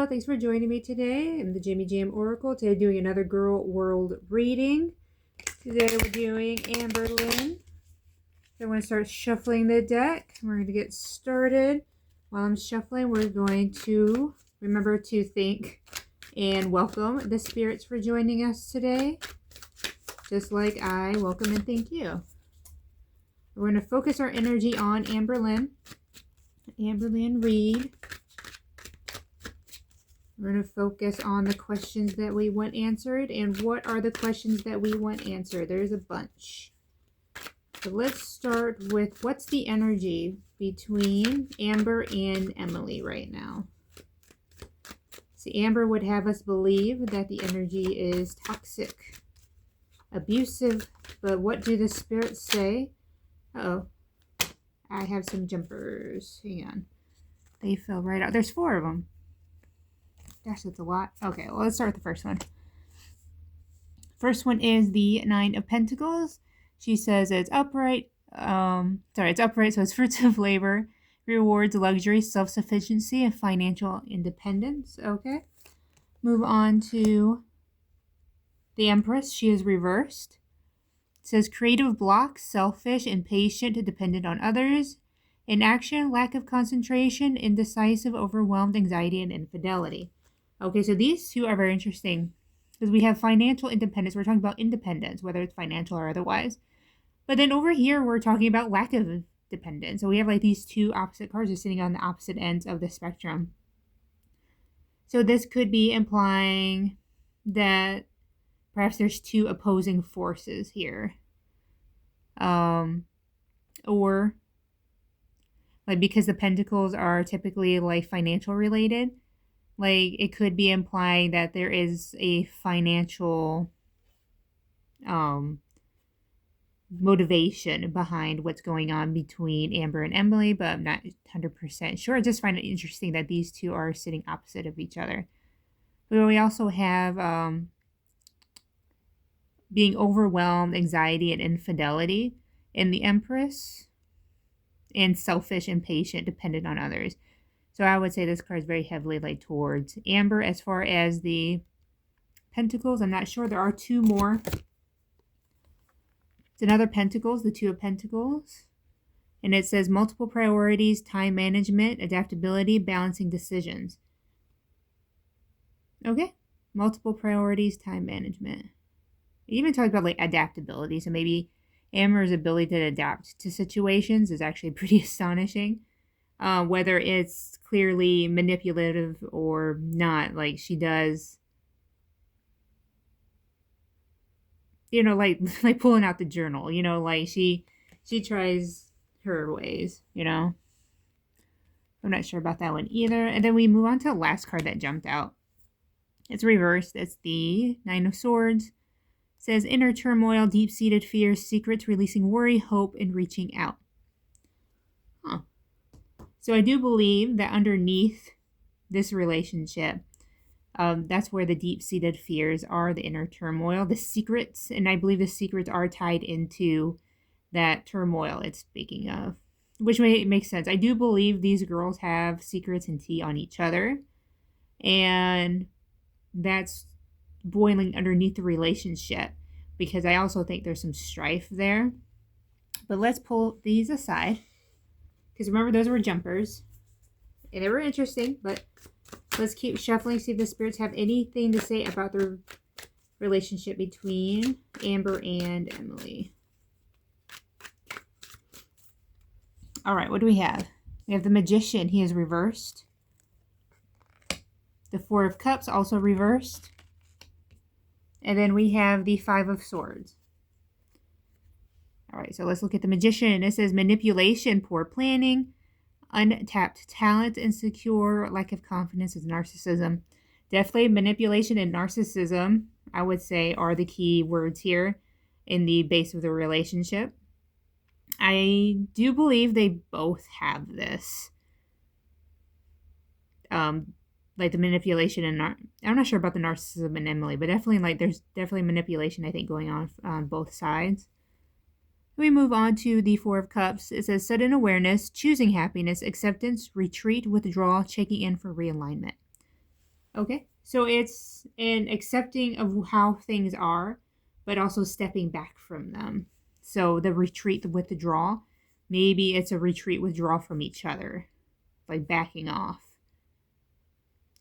Hello, thanks for joining me today. I'm the Jimmy Jam Oracle. Today doing another Girl World reading. Today we're doing Amberlynn. So I'm going to start shuffling the deck. We're going to get started. While I'm shuffling, we're going to remember to thank and welcome the spirits for joining us today. Just like I welcome and thank you. We're going to focus our energy on Amberlynn. Amberlynn Reid. We're going to focus on the questions that we want answered. And what are the questions that we want answered? There's a bunch. So let's start with what's the energy between Amber and Emily right now? See, Amber would have us believe that the energy is toxic, abusive, but what do the spirits say? Uh-oh. I have some jumpers. Hang on. They fell right out. There's 4 of them. Gosh, that's a lot. Okay, well, let's start with the first one. First one is the 9 of Pentacles. She says it's upright. It's upright, so it's fruits of labor, rewards luxury, self-sufficiency, and financial independence. Okay. Move on to the Empress. She is reversed. It says creative block, selfish, impatient, dependent on others. Inaction, lack of concentration, indecisive, overwhelmed, anxiety, and infidelity. Okay, so these two are very interesting because we have financial independence. We're talking about independence, whether it's financial or otherwise. But then over here, we're talking about lack of dependence. So we have like these two opposite cards just sitting on the opposite ends of the spectrum. So this could be implying that perhaps there's 2 opposing forces here. Or like because the pentacles are typically like financial related, like it could be implying that there is a financial motivation behind what's going on between Amber and Emily, but I'm not 100% sure. I just find it interesting that these two are sitting opposite of each other. But we also have being overwhelmed, anxiety, and infidelity in the Empress, and selfish, impatient, dependent on others. So I would say this card is very heavily like towards Amber. As far as the Pentacles, I'm not sure. There are 2 more. It's another Pentacles, the 2 of Pentacles. And it says multiple priorities, time management, adaptability, balancing decisions. Okay. Multiple priorities, time management. It even talks about like adaptability. So maybe Amber's ability to adapt to situations is actually pretty astonishing. Whether it's clearly manipulative or not, like she does, you know, like pulling out the journal, you know, like she tries her ways, you know. I'm not sure about that one either. And then we move on to the last card that jumped out. It's reversed. It's the 9 of Swords. It says inner turmoil, deep-seated fears, secrets, releasing worry, hope, and reaching out. Huh. So I do believe that underneath this relationship, that's where the deep-seated fears are, the inner turmoil, the secrets, and I believe the secrets are tied into that turmoil it's speaking of, which makes sense. I do believe these girls have secrets and tea on each other, and that's boiling underneath the relationship because I also think there's some strife there. But let's pull these aside. Because remember, those were jumpers. And they were interesting, but let's keep shuffling, see if the spirits have anything to say about the relationship between Amber and Emily. All right, what do we have? We have the Magician. He is reversed. The 4 of Cups, also reversed. And then we have the 5 of Swords. All right, so let's look at the Magician. It says manipulation, poor planning, untapped talent, insecure, lack of confidence, is narcissism. Definitely manipulation and narcissism, I would say, are the key words here in the base of the relationship. I do believe they both have this. Like the manipulation and I'm not sure about the narcissism in Emily, but definitely like there's definitely manipulation, I think, going on both sides. We move on to the 4 of Cups. It says sudden awareness, choosing happiness, acceptance, retreat, withdrawal, checking in for realignment. Okay. So it's an accepting of how things are, but also stepping back from them. So the retreat, the withdrawal, maybe it's a retreat, withdrawal from each other, like backing off.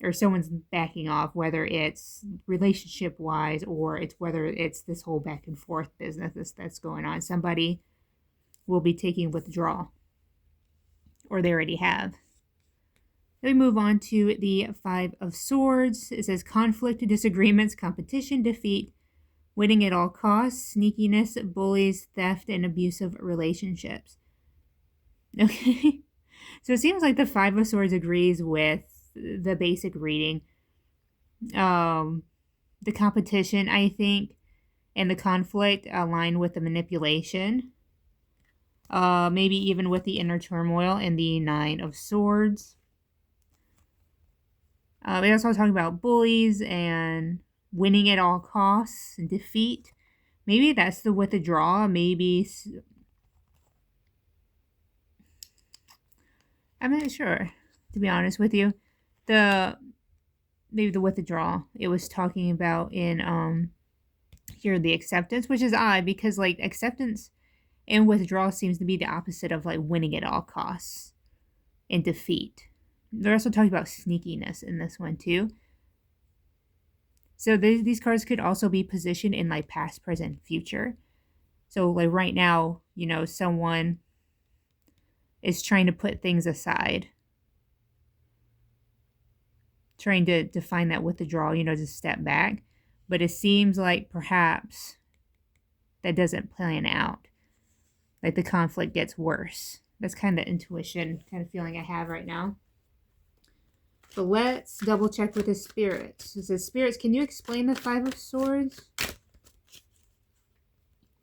Or someone's backing off, whether it's relationship wise or it's whether it's this whole back and forth business that's going on. Somebody will be taking withdrawal, or they already have. Then we move on to the Five of Swords. It says conflict, disagreements, competition, defeat, winning at all costs, sneakiness, bullies, theft, and abusive relationships. Okay. So it seems like the Five of Swords agrees with the basic reading. The competition, I think, and the conflict align with the manipulation. Maybe even with the inner turmoil and the Nine of Swords. We also talk about bullies and winning at all costs and defeat. Maybe that's the withdrawal. Maybe I'm not sure, to be honest with you. Maybe the withdrawal it was talking about in here the acceptance, which is odd because like acceptance and withdrawal seems to be the opposite of like winning at all costs and defeat. They're also talking about sneakiness in this one too. So these cards could also be positioned in like past, present, future. So like right now, someone is trying to put things aside, trying to define that withdrawal, to step back. But it seems like perhaps that doesn't plan out. Like the conflict gets worse. That's kind of the intuition kind of feeling I have right now. So let's double check with the spirits. It says, spirits, can you explain the Five of Swords?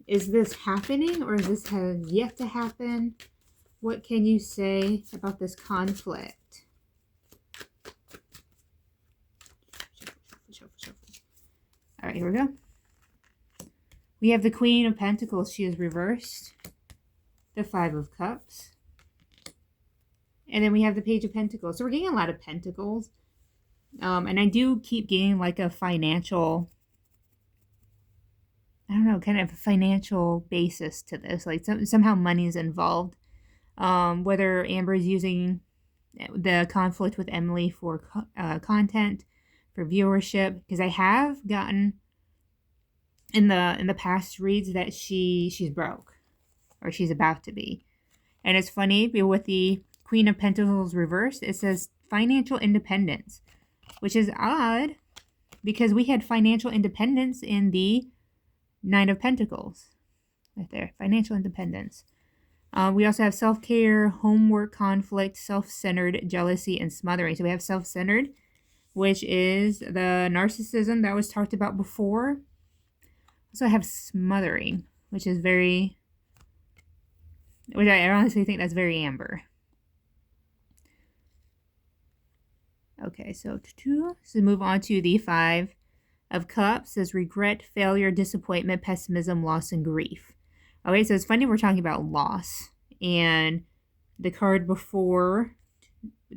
Is this happening or is this has yet to happen? What can you say about this conflict? All right, here we go. We have the Queen of Pentacles. She is reversed. The Five of Cups. And then we have the Page of Pentacles. So we're getting a lot of Pentacles. And I do keep getting like a financial, kind of a financial basis to this. Like somehow money is involved. Whether Amber is using the conflict with Emily for content, for viewership. Because I have gotten in the past reads that she's broke. Or she's about to be. And it's funny, with the Queen of Pentacles reversed, it says financial independence, which is odd because we had financial independence in the Nine of Pentacles. Right there, financial independence. We also have self-care, homework, conflict, self-centered, jealousy, and smothering. So we have self-centered, which is the narcissism that was talked about before. Also I have smothering, which is which I honestly think that's very Amber. Okay, so move on to the Five of Cups. It says regret, failure, disappointment, pessimism, loss, and grief. Okay, so it's funny we're talking about loss. And the card before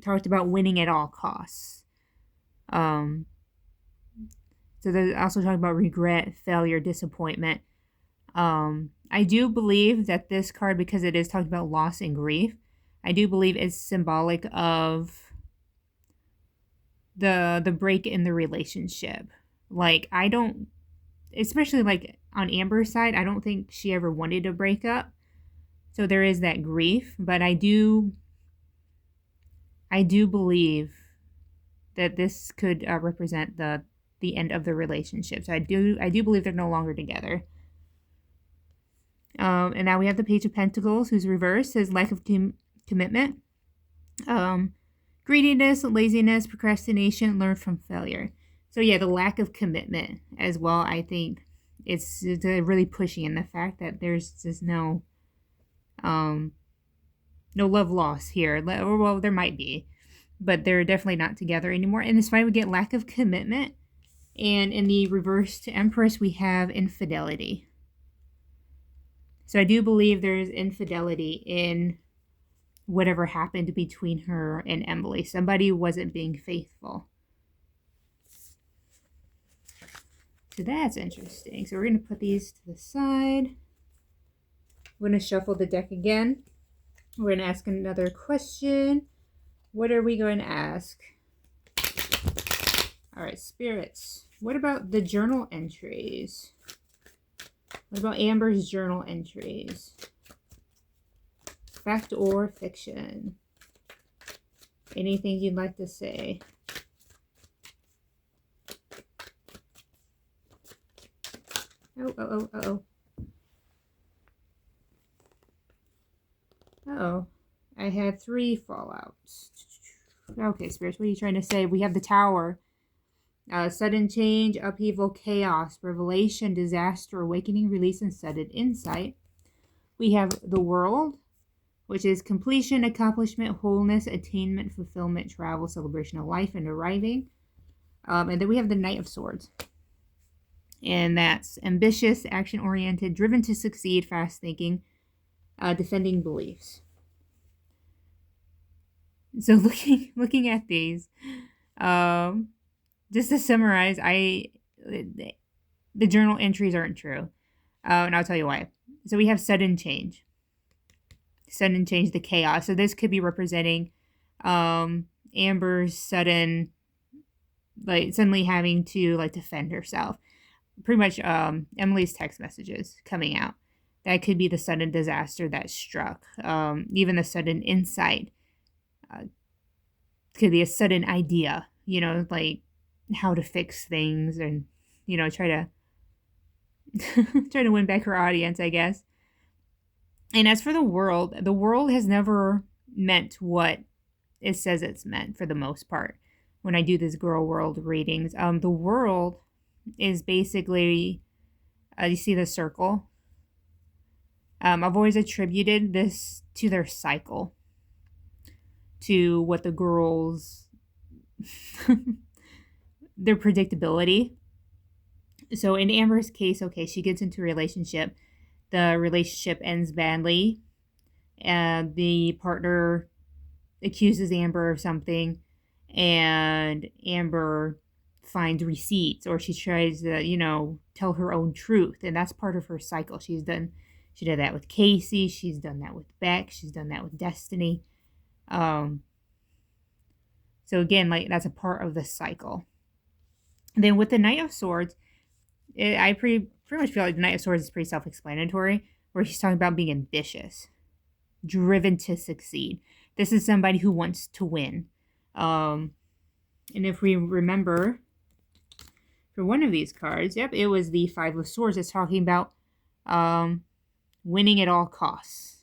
talked about winning at all costs. So they're also talking about regret, failure, disappointment. I do believe that this card, because it is talking about loss and grief, I do believe it's symbolic of the break in the relationship. Like, I don't, especially like on Amber's side, I don't think she ever wanted to break up. So there is that grief, but I do believe that this could represent the end of the relationship. So I do believe they're no longer together. And now we have the Page of Pentacles, who's reversed, says lack of commitment, greediness, laziness, procrastination, learn from failure. So yeah, the lack of commitment as well. I think it's really pushing in the fact that there's just no love lost here. Well, there might be, but they're definitely not together anymore. And it's why we get lack of commitment. And in the reversed Empress, we have infidelity. So I do believe there is infidelity in whatever happened between her and Emily. Somebody wasn't being faithful. So that's interesting. So we're going to put these to the side. We're going to shuffle the deck again. We're going to ask another question. What are we going to ask? All right, spirits. What about the journal entries? What about Amber's journal entries? Fact or fiction? Anything you'd like to say? Oh. Uh-oh. I had 3 fallouts. Okay, spirits, what are you trying to say? We have the Tower. Sudden change, upheaval, chaos, revelation, disaster, awakening, release, and sudden insight. We have the World, which is completion, accomplishment, wholeness, attainment, fulfillment, travel, celebration of life, and arriving. And then we have the Knight of Swords. And that's ambitious, action-oriented, driven to succeed, fast thinking, defending beliefs. So looking at these, just to summarize, the journal entries aren't true. And I'll tell you why. So we have sudden change. Sudden change, the chaos. So this could be representing Amber's suddenly having to defend herself. Pretty much Emily's text messages coming out. That could be the sudden disaster that struck. Even the sudden insight. Could be a sudden idea, how to fix things and, try to win back her audience, I guess. And as for the world has never meant what it says it's meant for the most part. When I do these girl world readings, the world is basically, you see the circle? I've always attributed this to their cycle. To what the girls, their predictability. So in Amber's case, okay, she gets into a relationship. The relationship ends badly. And the partner accuses Amber of something. And Amber finds receipts. Or she tries to, tell her own truth. And that's part of her cycle. She did that with Casey. She's done that with Beck. She's done that with Destiny. So again, that's a part of the cycle. And then with the Knight of Swords, I pretty much feel like the Knight of Swords is pretty self-explanatory, where he's talking about being ambitious, driven to succeed. This is somebody who wants to win. And if we remember, for one of these cards, yep, it was the Five of Swords. It's talking about winning at all costs.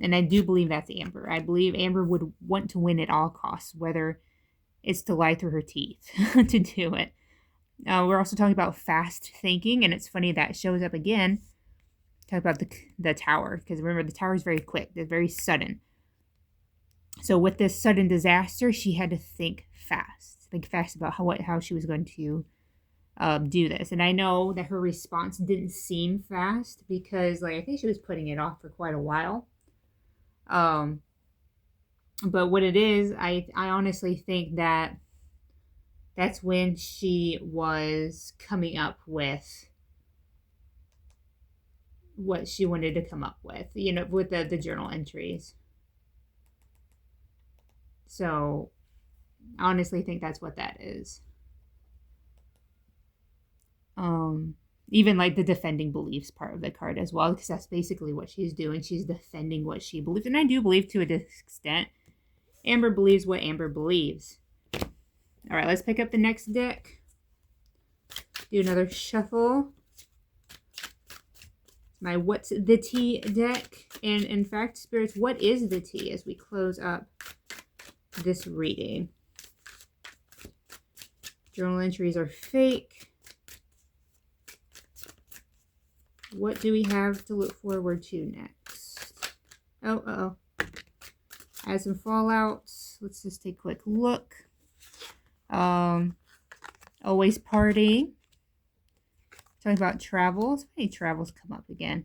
And I do believe that's Amber. I believe Amber would want to win at all costs, whether it's to lie through her teeth to do it. We're also talking about fast thinking, and it's funny that shows up again. Talk about the Tower, because remember, the Tower is very quick. It's very sudden. So with this sudden disaster, she had to think fast. Think fast about how she was going to do this. And I know that her response didn't seem fast, because I think she was putting it off for quite a while. But what it is, I honestly think that that's when she was coming up with what she wanted to come up with, with the journal entries. So I honestly think that's what that is. Even the defending beliefs part of the card as well, because that's basically what she's doing. She's defending what she believes. And I do believe to an extent, Amber believes what Amber believes. All right, let's pick up the next deck. Do another shuffle. My What's the Tea deck. And in fact, spirits, what is the tea as we close up this reading? Journal entries are fake. What do we have to look forward to next? Oh. I had some fallouts. Let's just take a quick look. Always partying. Talking about travels. How many travels come up again?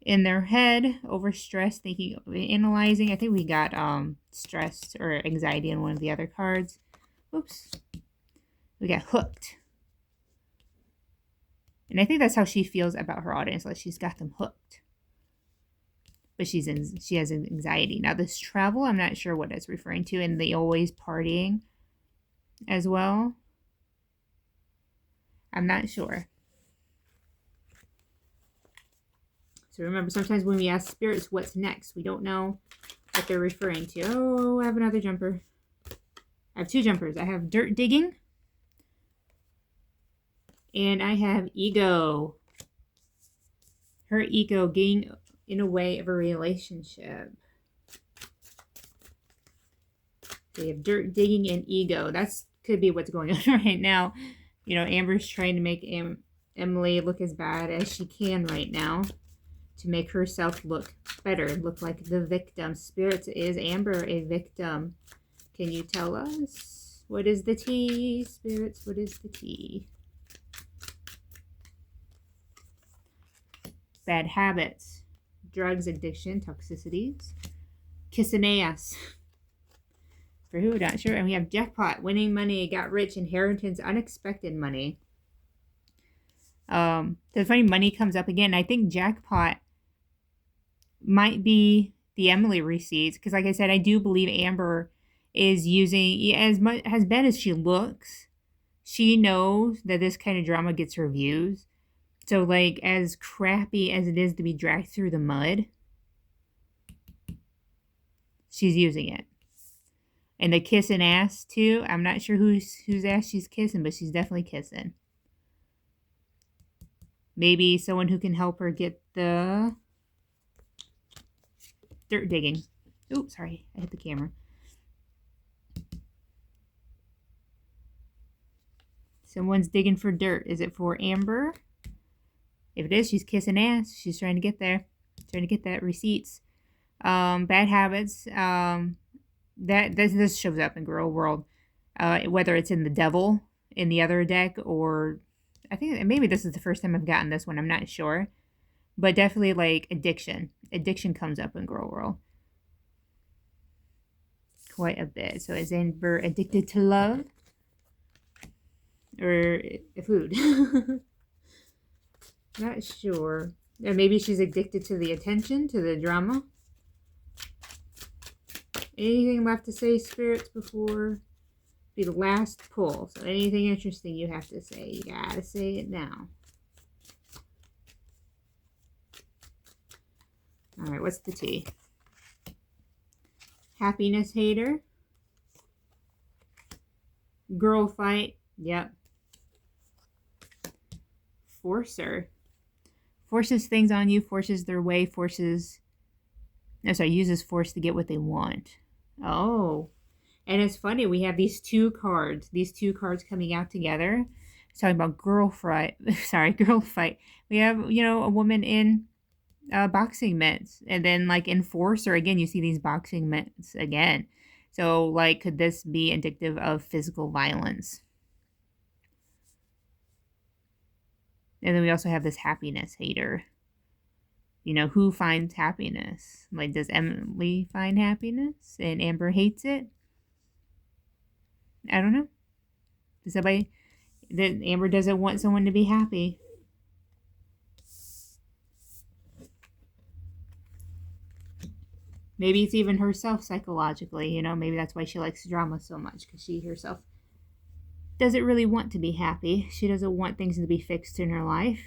In their head, overstressed, thinking, analyzing. I think we got stress or anxiety in one of the other cards. Oops. We got hooked. And I think that's how she feels about her audience, like she's got them hooked. But she has anxiety. Now this travel, I'm not sure what it's referring to, and the always partying as well. I'm not sure. So remember, sometimes when we ask spirits what's next, we don't know what they're referring to. Oh, I have another jumper. I have two jumpers. I have dirt digging. And I have ego. Her ego getting in a way of a relationship. They have dirt digging and ego. That's could be what's going on right now. You know, Amber's trying to make Emily look as bad as she can right now to make herself look better, look like the victim. Spirits, is Amber a victim? Can you tell us? What is the tea? Spirits, what is the tea? Bad habits, drugs, addiction, toxicities, kissing ass. For who, not sure. And we have jackpot, winning money, got rich, inheritance, unexpected money. The funny money comes up again. I think jackpot might be the Emily receipts, because like I said, I do believe Amber is using, as much as bad as she looks, she knows that this kind of drama gets her views. So, like, as crappy as it is to be dragged through the mud, she's using it. And the kissing ass, too. I'm not sure whose ass she's kissing, but she's definitely kissing. Maybe someone who can help her get the dirt digging. Oh, sorry. I hit the camera. Someone's digging for dirt. Is it for Amber? If it is, she's kissing ass. She's trying to get there. Trying to get that receipts. Bad habits. This shows up in Girl World. Whether it's in the Devil in the other deck, or I think maybe this is the first time I've gotten this one. I'm not sure. But definitely like addiction. Addiction comes up in Girl World quite a bit. So is Amber addicted to love? Or food? Not sure. Or maybe she's addicted to the attention, to the drama. Anything left to say, spirits, before be the last pull? So anything interesting you have to say. You gotta say it now. Alright, what's the tea? Happiness hater. Girl fight. Yep. Forcer. Forces things on you, forces their way, uses force to get what they want. Oh. And it's funny, we have these two cards coming out together. It's talking about girl fight. We have, a woman in boxing mitts, and then like enforcer again, you see these boxing mitts again. So like, could this be indicative of physical violence? And then we also have this happiness hater. Who finds happiness? Like, does Emily find happiness and Amber hates it? I don't know. Does somebody that Amber doesn't want someone to be happy? Maybe it's even herself psychologically, maybe that's why she likes drama so much, because she herself doesn't really want to be happy. She doesn't want things to be fixed in her life,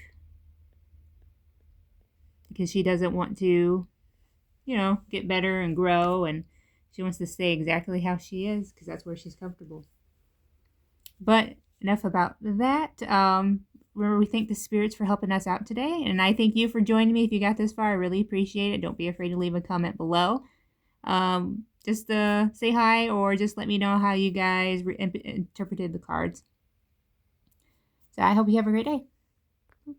because she doesn't want to, get better and grow, and she wants to stay exactly how she is, because that's where she's comfortable. But enough about that. Remember, we thank the spirits for helping us out today, and I thank you for joining me. If you got this far, I really appreciate it. Don't be afraid to leave a comment below. Just say hi, or just let me know how you guys interpreted the cards. So I hope you have a great day.